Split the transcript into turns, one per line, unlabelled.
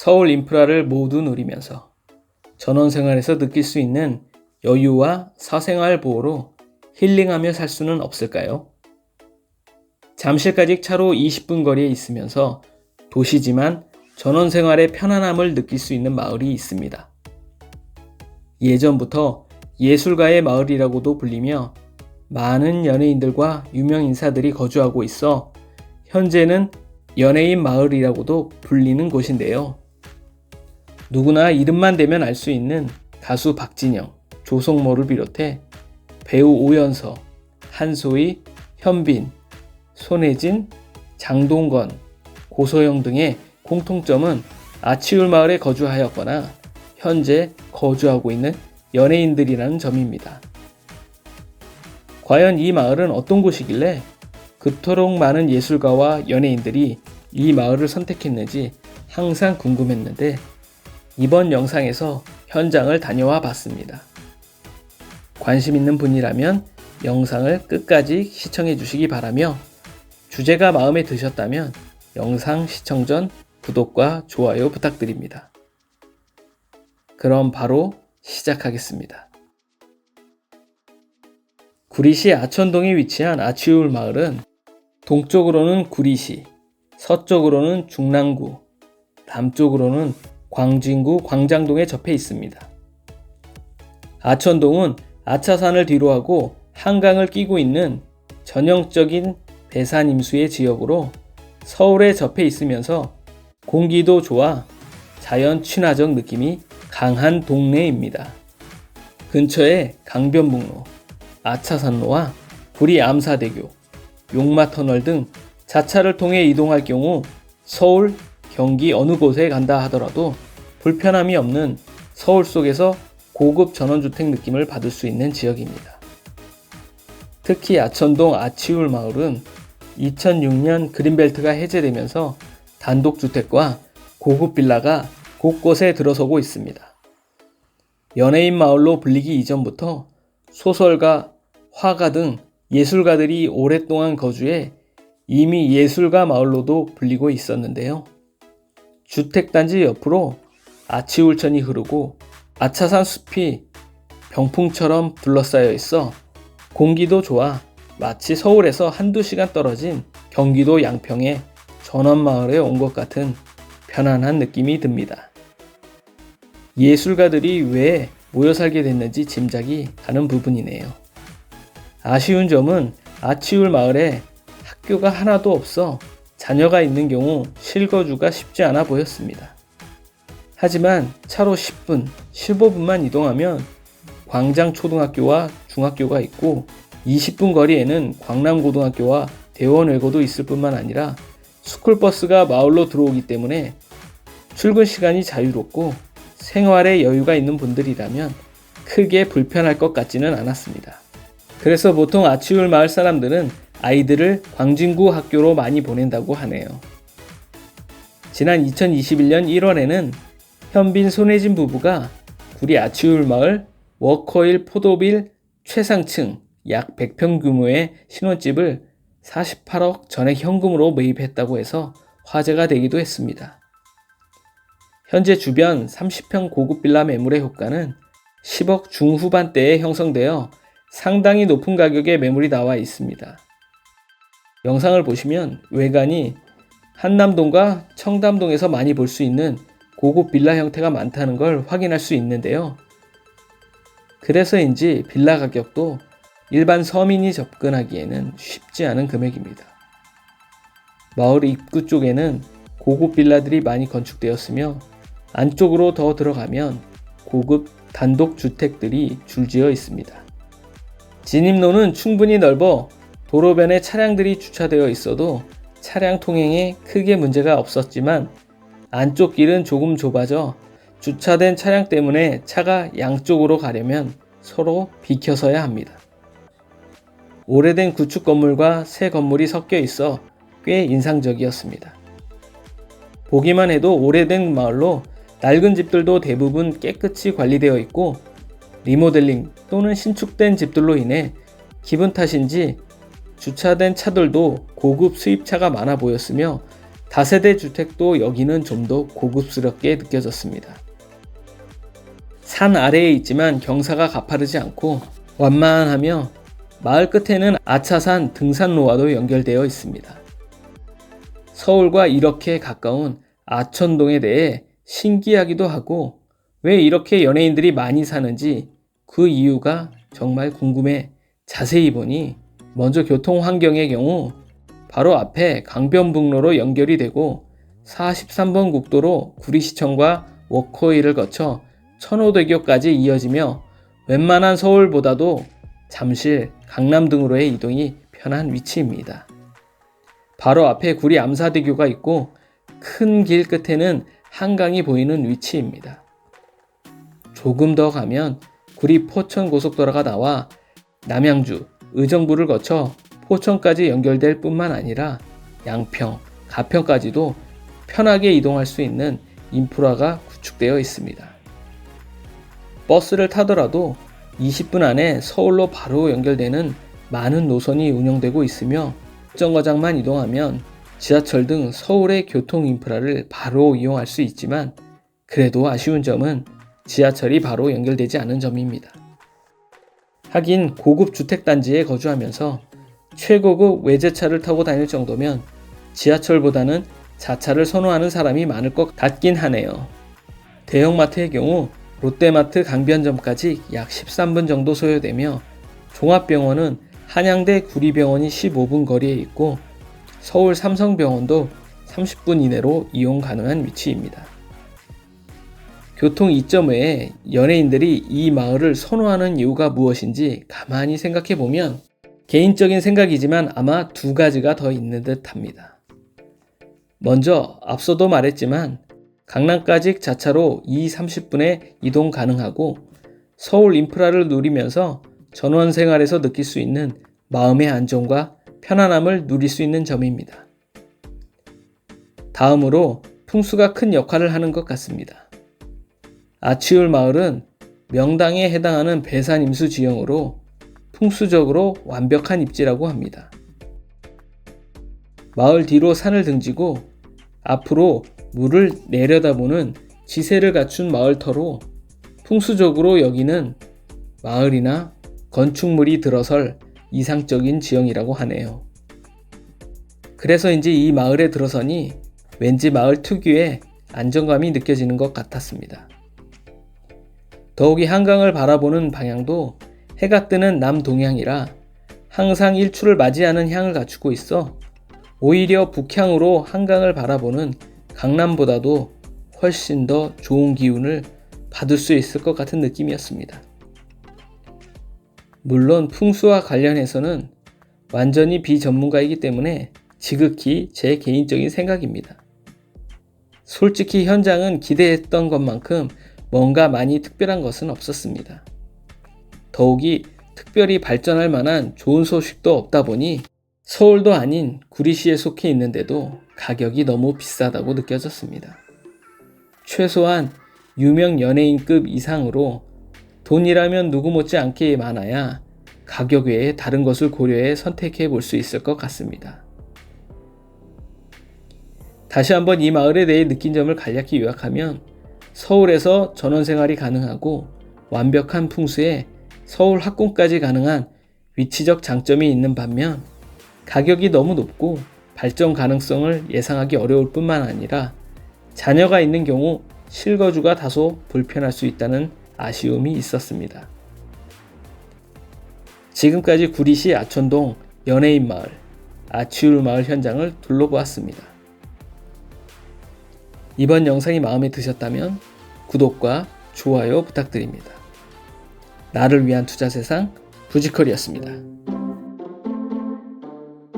서울 인프라를 모두 누리면서 전원생활에서 느낄 수 있는 여유와 사생활 보호로 힐링하며 살 수는 없을까요? 잠실까지 차로 20분 거리에 있으면서 도시지만 전원생활의 편안함을 느낄 수 있는 마을이 있습니다. 예전부터 예술가의 마을이라고도 불리며 많은 연예인들과 유명 인사들이 거주하고 있어 현재는 연예인 마을이라고도 불리는 곳인데요. 누구나 이름만 대면 알 수 있는 가수 박진영, 조성모를 비롯해 배우 오연서, 한소희, 현빈, 손혜진, 장동건, 고소영 등의 공통점은 아치울 마을에 거주하였거나 현재 거주하고 있는 연예인들이라는 점입니다. 과연 이 마을은 어떤 곳이길래 그토록 많은 예술가와 연예인들이 이 마을을 선택했는지 항상 궁금했는데 이번 영상에서 현장을 다녀와 봤습니다. 관심 있는 분이라면 영상을 끝까지 시청해 주시기 바라며 주제가 마음에 드셨다면 영상 시청 전 구독과 좋아요 부탁드립니다. 그럼 바로 시작하겠습니다. 구리시 아천동에 위치한 아치울 마을은 동쪽으로는 구리시, 서쪽으로는 중랑구, 남쪽으로는 광진구 광장동에 접해 있습니다. 아천동은 아차산을 뒤로하고 한강을 끼고 있는 전형적인 배산 임수의 지역으로 서울에 접해 있으면서 공기도 좋아 자연 친화적 느낌이 강한 동네입니다. 근처에 강변북로, 아차산로와 구리 암사대교, 용마터널 등 자차를 통해 이동할 경우 서울, 경기 어느 곳에 간다 하더라도 불편함이 없는 서울 속에서 고급 전원주택 느낌을 받을 수 있는 지역입니다. 특히 아천동 아치울 마을은 2006년 그린벨트가 해제되면서 단독주택과 고급 빌라가 곳곳에 들어서고 있습니다. 연예인 마을로 불리기 이전부터 소설가, 화가 등 예술가들이 오랫동안 거주해 이미 예술가 마을로도 불리고 있었는데요. 주택단지 옆으로 아치울천이 흐르고 아차산 숲이 병풍처럼 둘러싸여 있어 공기도 좋아 마치 서울에서 한두 시간 떨어진 경기도 양평의 전원마을에 온 것 같은 편안한 느낌이 듭니다. 예술가들이 왜 모여 살게 됐는지 짐작이 가는 부분이네요. 아쉬운 점은 아치울 마을에 학교가 하나도 없어 자녀가 있는 경우 실거주가 쉽지 않아 보였습니다. 하지만 차로 10분, 15분만 이동하면 광장초등학교와 중학교가 있고 20분 거리에는 광남고등학교와 대원외고도 있을 뿐만 아니라 스쿨버스가 마을로 들어오기 때문에 출근 시간이 자유롭고 생활에 여유가 있는 분들이라면 크게 불편할 것 같지는 않았습니다. 그래서 보통 아치울 마을 사람들은 아이들을 광진구 학교로 많이 보낸다고 하네요. 지난 2021년 1월에는 현빈 손혜진 부부가 구리 아치울 마을 워커힐 포도빌 최상층 약 100평 규모의 신혼집을 48억 전액 현금으로 매입했다고 해서 화제가 되기도 했습니다. 현재 주변 30평 고급 빌라 매물의 호가는 10억 중후반대에 형성되어 상당히 높은 가격의 매물이 나와 있습니다. 영상을 보시면 외관이 한남동과 청담동에서 많이 볼 수 있는 고급 빌라 형태가 많다는 걸 확인할 수 있는데요. 그래서인지 빌라 가격도 일반 서민이 접근하기에는 쉽지 않은 금액입니다. 마을 입구 쪽에는 고급 빌라들이 많이 건축되었으며 안쪽으로 더 들어가면 고급 단독주택들이 줄지어 있습니다. 진입로는 충분히 넓어 도로변에 차량들이 주차되어 있어도 차량 통행에 크게 문제가 없었지만 안쪽 길은 조금 좁아져 주차된 차량 때문에 차가 양쪽으로 가려면 서로 비켜서야 합니다. 오래된 구축 건물과 새 건물이 섞여 있어 꽤 인상적이었습니다. 보기만 해도 오래된 마을로 낡은 집들도 대부분 깨끗이 관리되어 있고 리모델링 또는 신축된 집들로 인해 기분 탓인지 주차된 차들도 고급 수입차가 많아 보였으며 다세대 주택도 여기는 좀 더 고급스럽게 느껴졌습니다. 산 아래에 있지만 경사가 가파르지 않고 완만하며 마을 끝에는 아차산 등산로와도 연결되어 있습니다. 서울과 이렇게 가까운 아천동에 대해 신기하기도 하고 왜 이렇게 연예인들이 많이 사는지 그 이유가 정말 궁금해 자세히 보니 먼저 교통 환경의 경우 바로 앞에 강변북로로 연결이 되고 43번 국도로 구리시청과 워커힐을 거쳐 천호대교까지 이어지며 웬만한 서울보다도 잠실, 강남 등으로의 이동이 편한 위치입니다. 바로 앞에 구리 암사대교가 있고 큰 길 끝에는 한강이 보이는 위치입니다. 조금 더 가면 구리 포천 고속도로가 나와 남양주, 의정부를 거쳐 포천까지 연결될 뿐만 아니라 양평, 가평까지도 편하게 이동할 수 있는 인프라가 구축되어 있습니다. 버스를 타더라도 20분 안에 서울로 바로 연결되는 많은 노선이 운영되고 있으며 정거장만 이동하면 지하철 등 서울의 교통 인프라를 바로 이용할 수 있지만 그래도 아쉬운 점은 지하철이 바로 연결되지 않은 점입니다. 하긴 고급 주택단지에 거주하면서 최고급 외제차를 타고 다닐 정도면 지하철보다는 자차를 선호하는 사람이 많을 것 같긴 하네요. 대형마트의 경우 롯데마트 강변점까지 약 13분 정도 소요되며 종합병원은 한양대 구리병원이 15분 거리에 있고 서울 삼성병원도 30분 이내로 이용 가능한 위치입니다. 교통 이점 외에 연예인들이 이 마을을 선호하는 이유가 무엇인지 가만히 생각해보면 개인적인 생각이지만 아마 두 가지가 더 있는 듯 합니다. 먼저 앞서도 말했지만 강남까지 자차로 30분에 이동 가능하고 서울 인프라를 누리면서 전원 생활에서 느낄 수 있는 마음의 안정과 편안함을 누릴 수 있는 점입니다. 다음으로 풍수가 큰 역할을 하는 것 같습니다. 아치울 마을은 명당에 해당하는 배산 임수 지형으로 풍수적으로 완벽한 입지라고 합니다. 마을 뒤로 산을 등지고 앞으로 물을 내려다보는 지세를 갖춘 마을터로 풍수적으로 여기는 마을이나 건축물이 들어설 이상적인 지형이라고 하네요. 그래서인지 이 마을에 들어서니 왠지 마을 특유의 안정감이 느껴지는 것 같았습니다. 더욱이 한강을 바라보는 방향도 해가 뜨는 남동향이라 항상 일출을 맞이하는 향을 갖추고 있어 오히려 북향으로 한강을 바라보는 강남보다도 훨씬 더 좋은 기운을 받을 수 있을 것 같은 느낌이었습니다. 물론 풍수와 관련해서는 완전히 비전문가이기 때문에 지극히 제 개인적인 생각입니다. 솔직히 현장은 기대했던 것만큼 뭔가 많이 특별한 것은 없었습니다. 더욱이 특별히 발전할 만한 좋은 소식도 없다 보니 서울도 아닌 구리시에 속해 있는데도 가격이 너무 비싸다고 느껴졌습니다. 최소한 유명 연예인급 이상으로 돈이라면 누구 못지않게 많아야 가격 외에 다른 것을 고려해 선택해 볼 수 있을 것 같습니다. 다시 한번 이 마을에 대해 느낀 점을 간략히 요약하면 서울에서 전원생활이 가능하고 완벽한 풍수에 서울 학군까지 가능한 위치적 장점이 있는 반면 가격이 너무 높고 발전 가능성을 예상하기 어려울 뿐만 아니라 자녀가 있는 경우 실거주가 다소 불편할 수 있다는 아쉬움이 있었습니다. 지금까지 구리시 아천동 연예인 마을, 아치울 마을 현장을 둘러보았습니다. 이번 영상이 마음에 드셨다면 구독과 좋아요 부탁드립니다. 나를 위한 투자 세상 부지컬이었습니다.